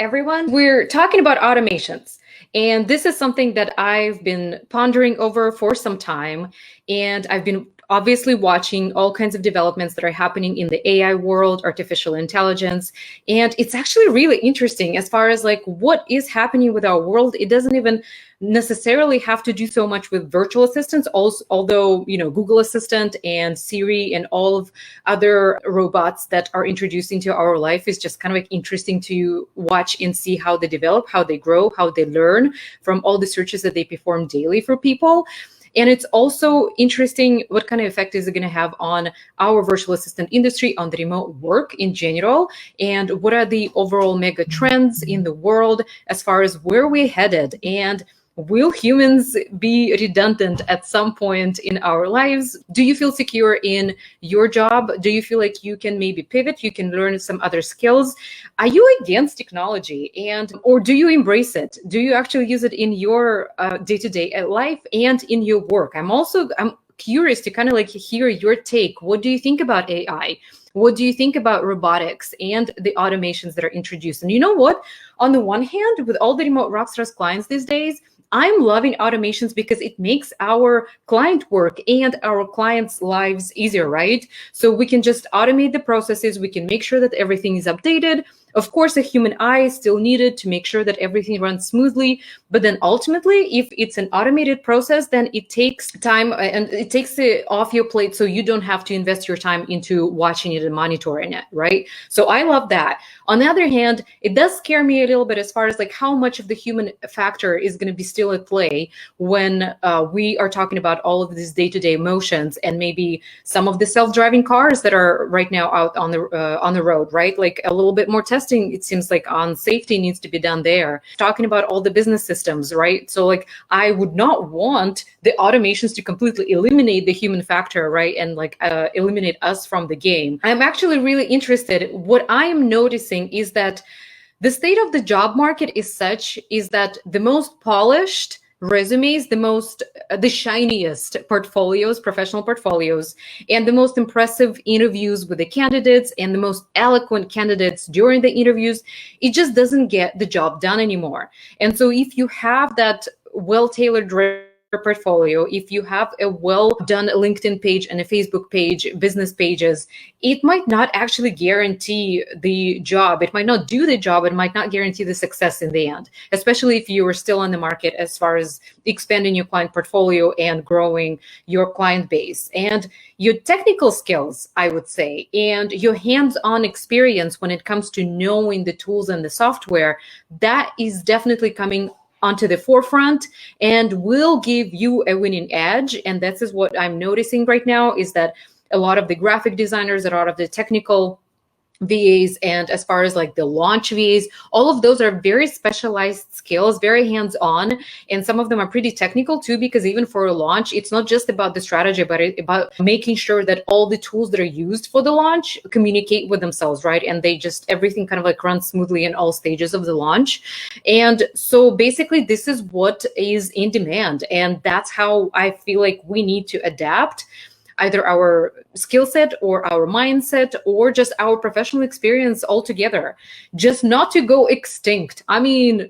everyone. We're talking about automations. And this is something that I've been pondering over for some time. And I've been obviously watching all kinds of developments that are happening in the AI world, artificial intelligence. And it's actually really interesting as far as like what is happening with our world. It doesn't even necessarily have to do so much with virtual assistants, also, although, Google Assistant and Siri and all of other robots that are introduced into our life is just kind of like interesting to watch and see how they develop, how they grow, how they learn from all the searches that they perform daily for people. And it's also interesting what kind of effect is it going to have on our virtual assistant industry, on the remote work in general, and what are the overall mega trends in the world as far as where we're headed, and will humans be redundant at some point in our lives? Do you feel secure in your job? Do you feel like you can maybe pivot? You can learn some other skills? Are you against technology, or do you embrace it? Do you actually use it in your day-to-day life and in your work? I'm curious to kind of like hear your take. What do you think about AI? What do you think about robotics and the automations that are introduced? And you know what? On the one hand, with all the Remote Rockstars clients these days, I'm loving automations because it makes our client work and our clients' lives easier, right? So we can just automate the processes. We can make sure that everything is updated. Of course, a human eye is still needed to make sure that everything runs smoothly. But then ultimately, if it's an automated process, then it takes time and it takes it off your plate so you don't have to invest your time into watching it and monitoring it, right? So I love that. On the other hand, it does scare me a little bit as far as like how much of the human factor is going to be still at play when we are talking about all of these day-to-day motions and maybe some of the self-driving cars that are right now out on the road, right? Like a little bit more testing, it seems like, on safety needs to be done there. Talking about all the business systems, right? So like I would not want the automations to completely eliminate the human factor, right? And like eliminate us from the game. I'm actually really interested. What I am noticing is that the state of the job market is such is that the most polished resumes, the shiniest portfolios, professional portfolios, and the most impressive interviews with the candidates and the most eloquent candidates during the interviews, it just doesn't get the job done anymore. And so if you have that well-tailored portfolio, if you have a well-done LinkedIn page and a Facebook page, business pages, it might not actually guarantee the job. It might not do the job. It might not guarantee the success in the end, especially if you are still on the market as far as expanding your client portfolio and growing your client base. And your technical skills, I would say, and your hands-on experience when it comes to knowing the tools and the software, that is definitely coming onto the forefront and will give you a winning edge. And this is what I'm noticing right now, is that a lot of the graphic designers, a lot of the technical VAs, and as far as like the launch VAs, all of those are very specialized skills, very hands-on, and some of them are pretty technical too, because even for a launch, it's not just about the strategy, but it's about making sure that all the tools that are used for the launch communicate with themselves, right? And everything kind of like runs smoothly in all stages of the launch. And so basically this is what is in demand, and that's how I feel like we need to adapt either our skill set or our mindset or just our professional experience altogether, just not to go extinct. I mean,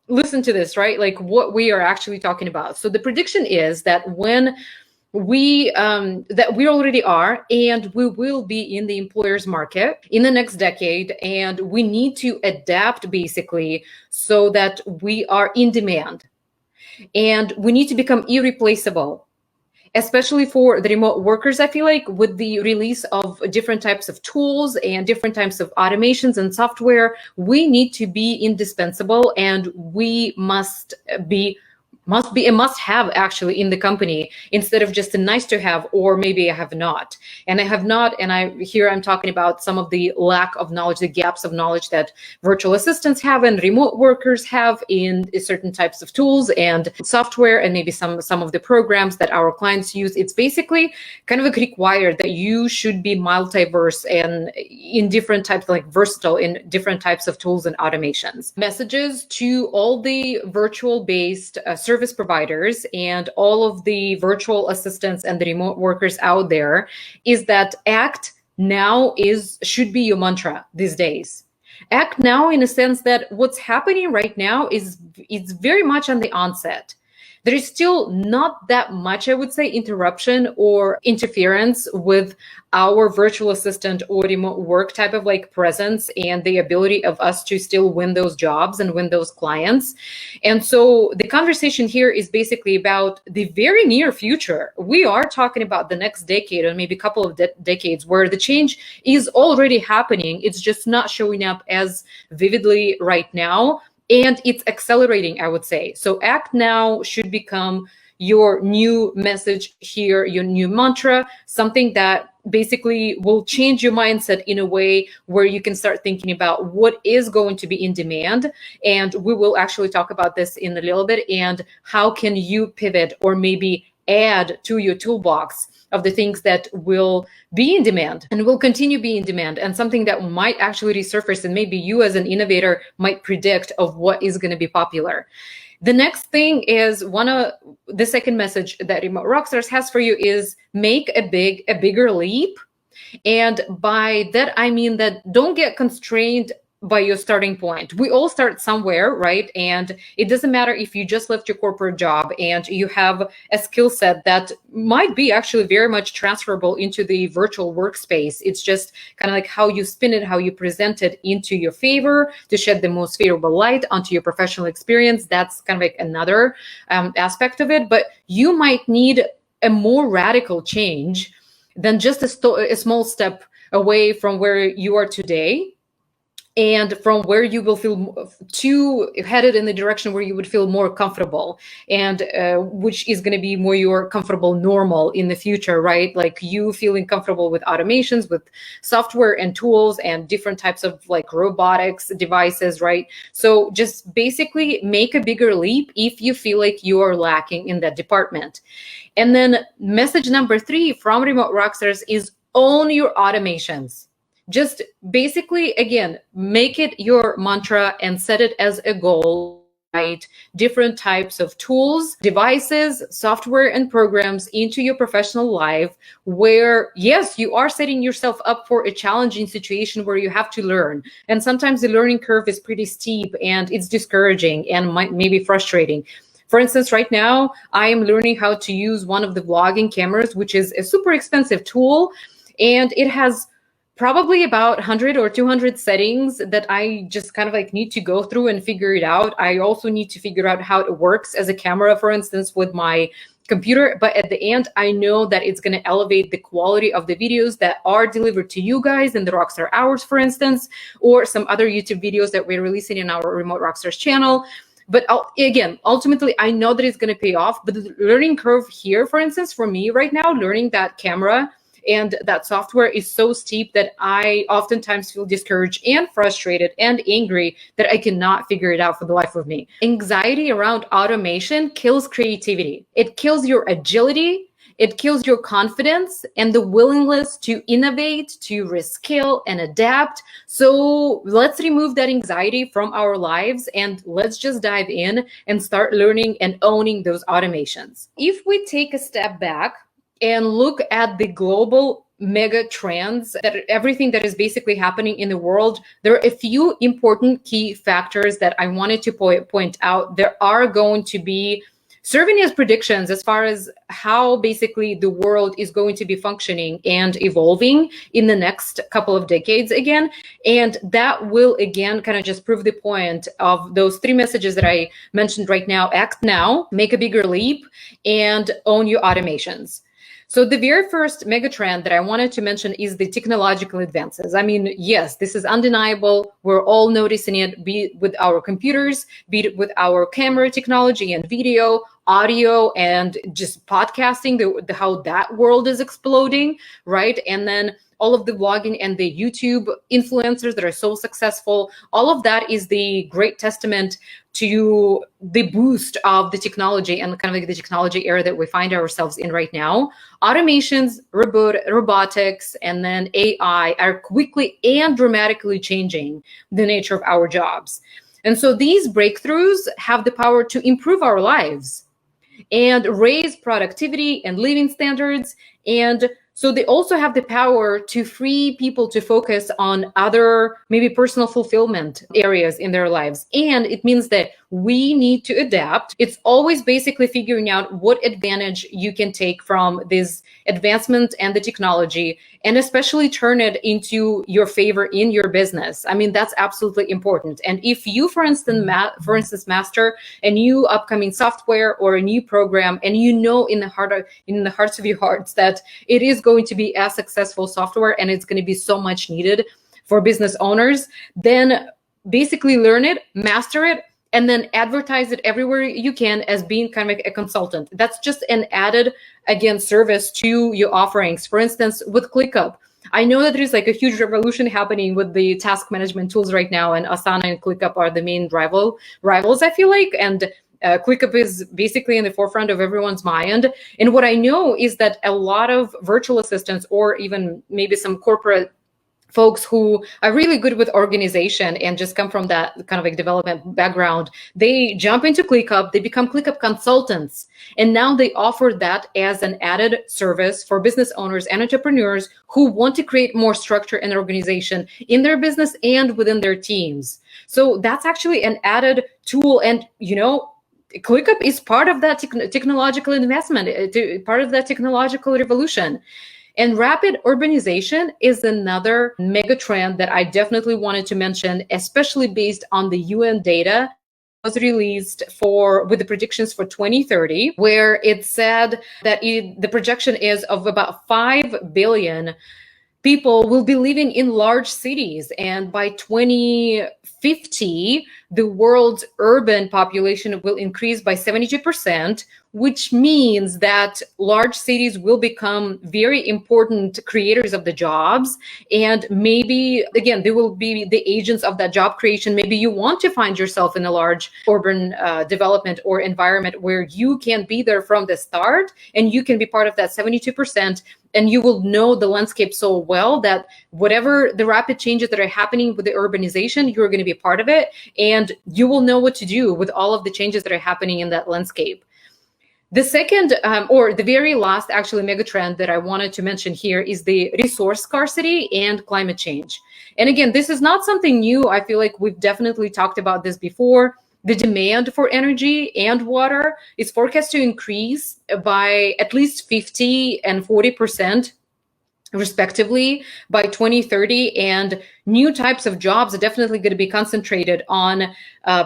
listen to this, right? Like what we are actually talking about. So the prediction is that when we already are, and we will be in the employer's market in the next decade, and we need to adapt basically so that we are in demand, and we need to become irreplaceable, especially for the remote workers. I feel like with the release of different types of tools and different types of automations and software, we need to be indispensable, and we must be a must-have actually in the company, instead of just a nice to have, or maybe I have not. And I have not, and I'm talking about some of the lack of knowledge, the gaps of knowledge that virtual assistants have and remote workers have in certain types of tools and software, and maybe some of the programs that our clients use. It's basically kind of like required that you should be multiverse and in different types, like versatile in different types of tools and automations. Messages to all the virtual-based service providers and all of the virtual assistants and the remote workers out there is that act now should be your mantra these days. Act now in a sense that what's happening right now is it's very much on the onset. There is still not that much, I would say, interruption or interference with our virtual assistant or remote work type of like presence and the ability of us to still win those jobs and win those clients. And so the conversation here is basically about the very near future. We are talking about the next decade or maybe a couple of decades where the change is already happening. It's just not showing up as vividly right now. And it's accelerating, I would say. So act now should become your new message here, your new mantra, something that basically will change your mindset in a way where you can start thinking about what is going to be in demand. And we will actually talk about this in a little bit, and how can you pivot or maybe add to your toolbox of the things that will be in demand and will continue being in demand, and something that might actually resurface and maybe you as an innovator might predict of what is going to be popular. The next thing is the second message that Remote Rockstars has for you is make a bigger leap. And by that, I mean that don't get constrained by your starting point. We all start somewhere, right? And it doesn't matter if you just left your corporate job and you have a skill set that might be actually very much transferable into the virtual workspace. It's just kind of like how you spin it, how you present it into your favor to shed the most favorable light onto your professional experience. That's kind of like another aspect of it. But you might need a more radical change than just a small step away from where you are today, and from where you will feel headed in the direction where you would feel more comfortable, and which is going to be more your comfortable normal in the future, right? Like you feeling comfortable with automations, with software and tools and different types of like robotics devices, right? So just basically make a bigger leap if you feel like you are lacking in that department. And then message number 3 from Remote Rockstars is own your automations. Just basically, again, make it your mantra and set it as a goal, right? Different types of tools, devices, software, and programs into your professional life where, yes, you are setting yourself up for a challenging situation where you have to learn. And sometimes the learning curve is pretty steep and it's discouraging and might maybe frustrating. For instance, right now, I am learning how to use one of the vlogging cameras, which is a super expensive tool, and it has probably about 100 or 200 settings that I just kind of like need to go through and figure it out. I also need to figure out how it works as a camera, for instance, with my computer. But at the end, I know that it's going to elevate the quality of the videos that are delivered to you guys in the Rockstar Hours, for instance, or some other YouTube videos that we're releasing in our Remote Rockstars channel. But again, ultimately, I know that it's going to pay off. But the learning curve here, for instance, for me right now, learning that camera and that software is so steep that I oftentimes feel discouraged and frustrated and angry that I cannot figure it out for the life of me. Anxiety around automation kills creativity. It kills your agility. It kills your confidence and the willingness to innovate, to reskill and adapt. So let's remove that anxiety from our lives and let's just dive in and start learning and owning those automations. If we take a step back and look at the global mega trends, that everything that is basically happening in the world, there are a few important key factors that I wanted to point out. There are going to be serving as predictions as far as how basically the world is going to be functioning and evolving in the next couple of decades again. And that will again kind of just prove the point of those 3 messages that I mentioned right now. Act now, make a bigger leap, and own your automations. So the very first megatrend that I wanted to mention is the technological advances. I mean, yes, this is undeniable. We're all noticing it, be it with our computers, be it with our camera technology and video, audio, and just podcasting, how that world is exploding, right? And then all of the vlogging and the YouTube influencers that are so successful, all of that is the great testament to the boost of the technology and kind of like the technology era that we find ourselves in right now. Automations, robotics, and then AI are quickly and dramatically changing the nature of our jobs. And so these breakthroughs have the power to improve our lives and raise productivity and living standards. And So they also have the power to free people to focus on other, maybe personal fulfillment areas in their lives. And it means that we need to adapt. It's always basically figuring out what advantage you can take from this advancement and the technology, and especially turn it into your favor in your business. I mean, that's absolutely important. And if you, for instance, master a new upcoming software or a new program, and you know in the hearts of your hearts that it is going to be a successful software and it's going to be so much needed for business owners, then basically learn it, master it, and then advertise it everywhere you can as being kind of a consultant. That's just an added, again, service to your offerings. For instance, with ClickUp, I know that there's like a huge revolution happening with the task management tools right now, and Asana and ClickUp are the main rivals, I feel like. And ClickUp is basically in the forefront of everyone's mind. And what I know is that a lot of virtual assistants, or even maybe some corporate folks who are really good with organization and just come from that kind of like development background, they jump into ClickUp, they become ClickUp consultants. And now they offer that as an added service for business owners and entrepreneurs who want to create more structure and organization in their business and within their teams. So that's actually an added tool. And, ClickUp is part of that technological investment, part of that technological revolution. And rapid urbanization is another mega trend that I definitely wanted to mention, especially based on the UN data was released with the predictions for 2030, where it said that the projection is of about 5 billion people will be living in large cities. And by 2050, the world's urban population will increase by 72%, which means that large cities will become very important creators of the jobs. And maybe, again, they will be the agents of that job creation. Maybe you want to find yourself in a large urban development or environment where you can be there from the start and you can be part of that 72%. And you will know the landscape so well that whatever the rapid changes that are happening with the urbanization, you're going to be a part of it. And you will know what to do with all of the changes that are happening in that landscape. The second, or the very last actually megatrend that I wanted to mention here is the resource scarcity and climate change. And again, this is not something new. I feel like we've definitely talked about this before. The demand for energy and water is forecast to increase by at least 50 and 40% respectively by 2030, and new types of jobs are definitely going to be concentrated on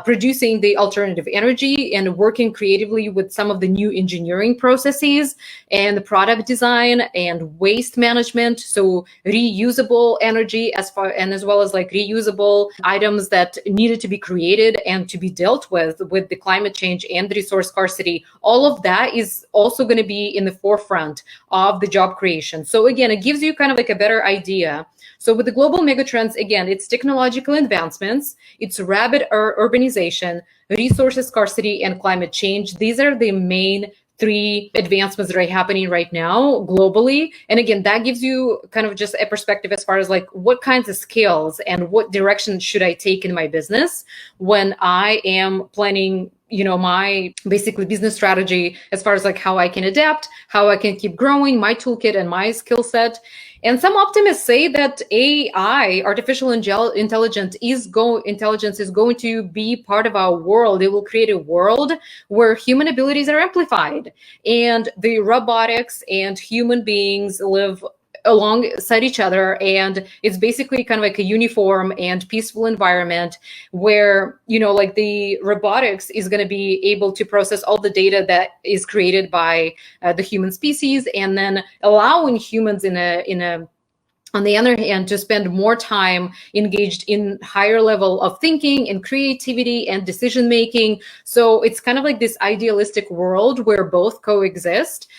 producing the alternative energy and working creatively with some of the new engineering processes and the product design and waste management. So reusable energy as well as like reusable items that needed to be created and to be dealt with the climate change and the resource scarcity. All of that is also going to be in the forefront of the job creation. So again, it gives you kind of like a better idea. So with the global megatrends, again, it's technological advancements, it's rapid urbanization, resource scarcity, and climate change. These are the main 3 advancements that are happening right now globally. And again, that gives you kind of just a perspective as far as like what kinds of skills and what direction should I take in my business when I am planning my basically business strategy as far as like how I can adapt, how I can keep growing my toolkit and my skill set. And some optimists say that AI, artificial intelligence, is going to be part of our world. It will create a world where human abilities are amplified, and the robotics and human beings live alongside each other, and it's basically kind of like a uniform and peaceful environment where like the robotics is going to be able to process all the data that is created by the human species, and then allowing humans on the other hand, to spend more time engaged in higher level of thinking and creativity and decision making. So it's kind of like this idealistic world where both coexist.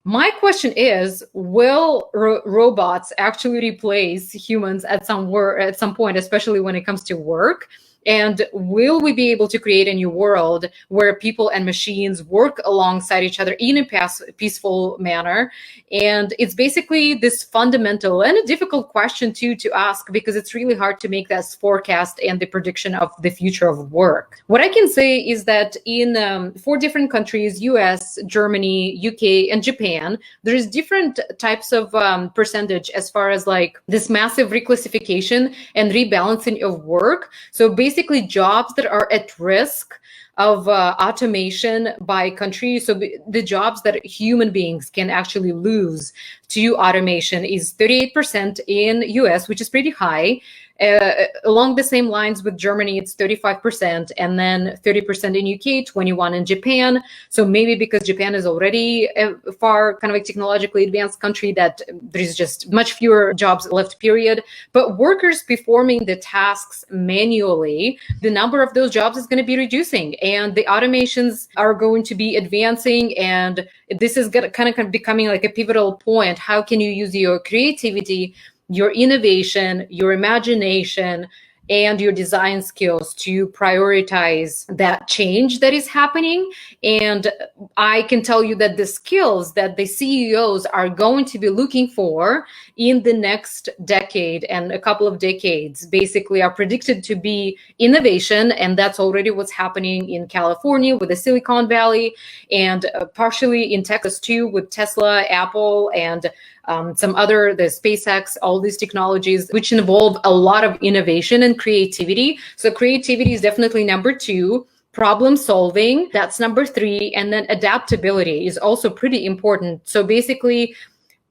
My question is, will robots actually replace humans at some point, especially when it comes to work? And will we be able to create a new world where people and machines work alongside each other in a peaceful manner? And it's basically this fundamental and a difficult question too to ask, because it's really hard to make that forecast and the prediction of the future of work. What I can say is that in 4 different countries, US, Germany, UK, and Japan, there's different types of percentage as far as like this massive reclassification and rebalancing of work. So basically jobs that are at risk of automation by country. So the jobs that human beings can actually lose to automation is 38% in US, which is pretty high. Along the same lines with Germany, it's 35%, and then 30% in UK, 21 in Japan. So maybe because Japan is already a far kind of a technologically advanced country, that there's just much fewer jobs left, period. But workers performing the tasks manually, the number of those jobs is going to be reducing, and the automations are going to be advancing, and this is kind of becoming like a pivotal point. How can you use your creativity, your innovation, your imagination, and your design skills to prioritize that change that is happening? And I can tell you that the skills that the CEOs are going to be looking for in the next decade and a couple of decades basically are predicted to be innovation. And that's already what's happening in California with the Silicon Valley, and partially in Texas too with Tesla, Apple, and some other, the SpaceX, all these technologies, which involve a lot of innovation and creativity. So creativity is definitely number 2. Problem solving, that's number 3. And then adaptability is also pretty important. So basically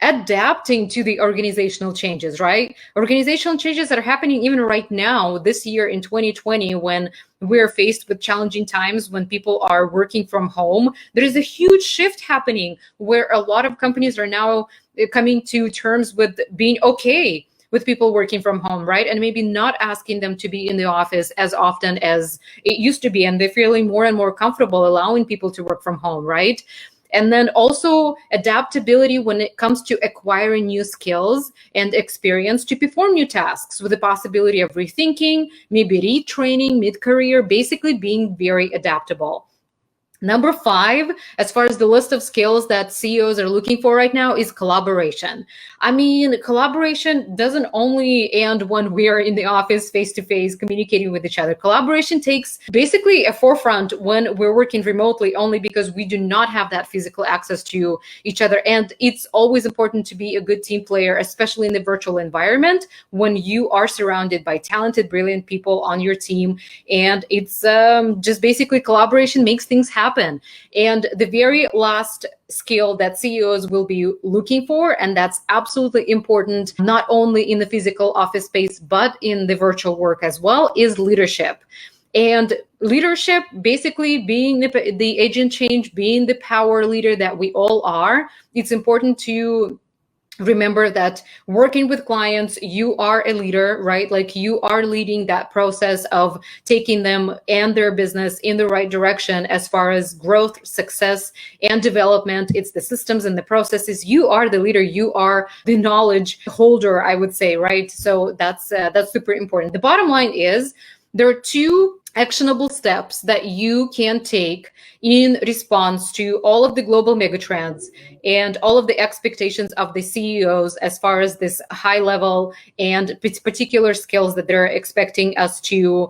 adapting to the organizational changes, right? Organizational changes that are happening even right now, this year in 2020, when we're faced with challenging times, when people are working from home, there is a huge shift happening where a lot of companies are now coming to terms with being okay with people working from home, right? And maybe not asking them to be in the office as often as it used to be. And they're feeling more and more comfortable allowing people to work from home, right? And then also adaptability when it comes to acquiring new skills and experience to perform new tasks, with the possibility of rethinking, maybe retraining mid-career, basically being very adaptable. Number 5, as far as the list of skills that CEOs are looking for right now, is collaboration. I mean, collaboration doesn't only end when we are in the office face-to-face communicating with each other. Collaboration takes basically a forefront when we're working remotely, only because we do not have that physical access to each other. And it's always important to be a good team player, especially in the virtual environment, when you are surrounded by talented, brilliant people on your team. And it's just basically collaboration makes things happen. And the very last skill that CEOs will be looking for, and that's absolutely important, not only in the physical office space, but in the virtual work as well, is leadership. And leadership, basically being the agent change, being the power leader that we all are. It's important to remember that working with clients, you are a leader, right? Like you are leading that process of taking them and their business in the right direction as far as growth, success, and development. It's the systems and the processes. You are the leader. You are the knowledge holder, I would say, right? So that's super important. The bottom line is there are 2 actionable steps that you can take in response to all of the global megatrends and all of the expectations of the CEOs as far as this high level and particular skills that they're expecting us to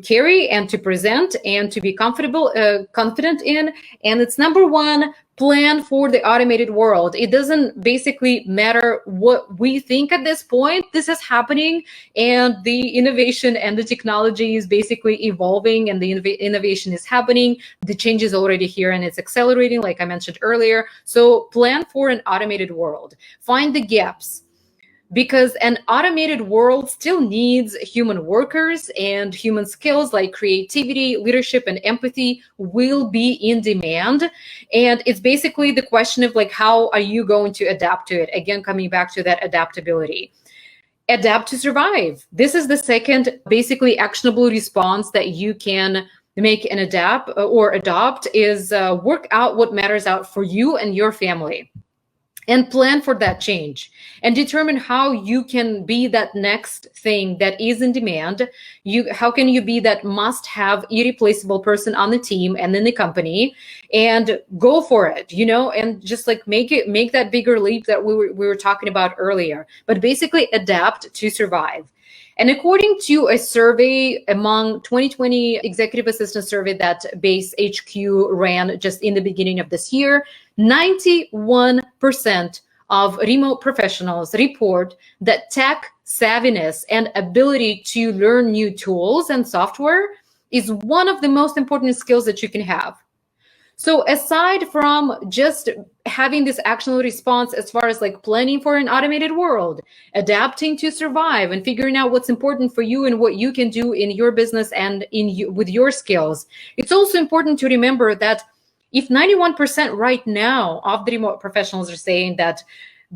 carry and to present and to be confident in. And it's number 1, plan for the automated world. It doesn't basically matter what we think at this point. This is happening, and the innovation and the technology is basically evolving, and the innovation is happening. The change is already here and it's accelerating, like I mentioned earlier. So plan for an automated world. Find the gaps, because an automated world still needs human workers, and human skills like creativity, leadership, and empathy will be in demand. And it's basically the question of like, how are you going to adapt to it? Again, coming back to that adaptability. Adapt to survive. This is the second basically actionable response that you can make and adopt is work out what matters out for you and your family. and plan for that change and determine how you can be that next thing that is in demand. How can you be that must have irreplaceable person on the team and in the company, and go for it, and just like make that bigger leap that we were talking about earlier, but basically adapt to survive. And according to a survey among 2020 executive assistant survey that Base HQ ran just in the beginning of this year, 91% of remote professionals report that tech savviness and ability to learn new tools and software is one of the most important skills that you can have. So aside from just having this actionable response as far as like planning for an automated world, adapting to survive, and figuring out what's important for you and what you can do in your business and with your skills, it's also important to remember that if 91% right now of the remote professionals are saying that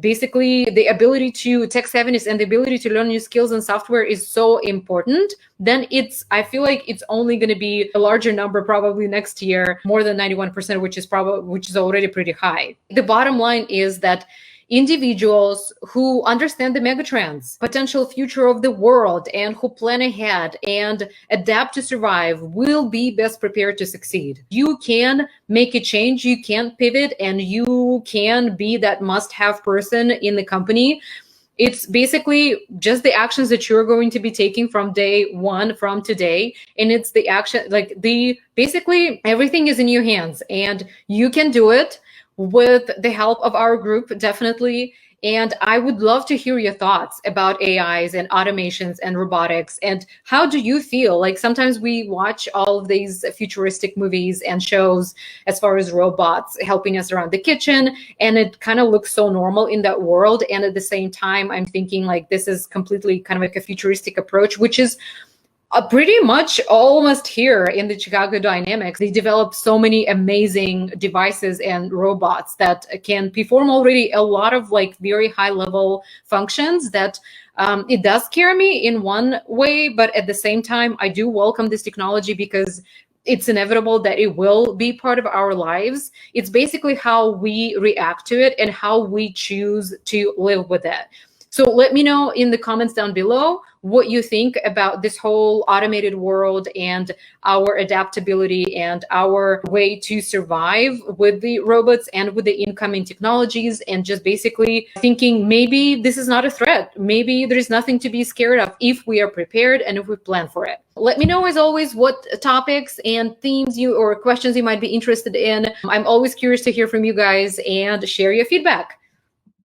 basically the ability to tech savviness and the ability to learn new skills and software is so important, then I feel like it's only going to be a larger number probably next year, more than 91%, which is already pretty high. The bottom line is that individuals who understand the megatrends, potential future of the world, and who plan ahead and adapt to survive will be best prepared to succeed. You can make a change, you can pivot, and you can be that must-have person in the company. It's basically just the actions that you're going to be taking from day one, from today. And it's the action, basically everything is in your hands and you can do it with the help of our group, definitely. And I would love to hear your thoughts about AIs and automations and robotics. And how do you feel? Like sometimes we watch all of these futuristic movies and shows as far as robots helping us around the kitchen, and it kind of looks so normal in that world. And at the same time, I'm thinking like this is completely kind of like a futuristic approach, which is pretty much almost here in the Chicago dynamics. They developed so many amazing devices and robots that can perform already a lot of like very high level functions that it does scare me in one way, but at the same time, I do welcome this technology because it's inevitable that it will be part of our lives. It's basically how we react to it and how we choose to live with it. So let me know in the comments down below what you think about this whole automated world and our adaptability and our way to survive with the robots and with the incoming technologies, and just basically thinking maybe this is not a threat. Maybe there's nothing to be scared of if we are prepared and if we plan for it. Let me know as always what topics and themes or questions you might be interested in. I'm always curious to hear from you guys and share your feedback.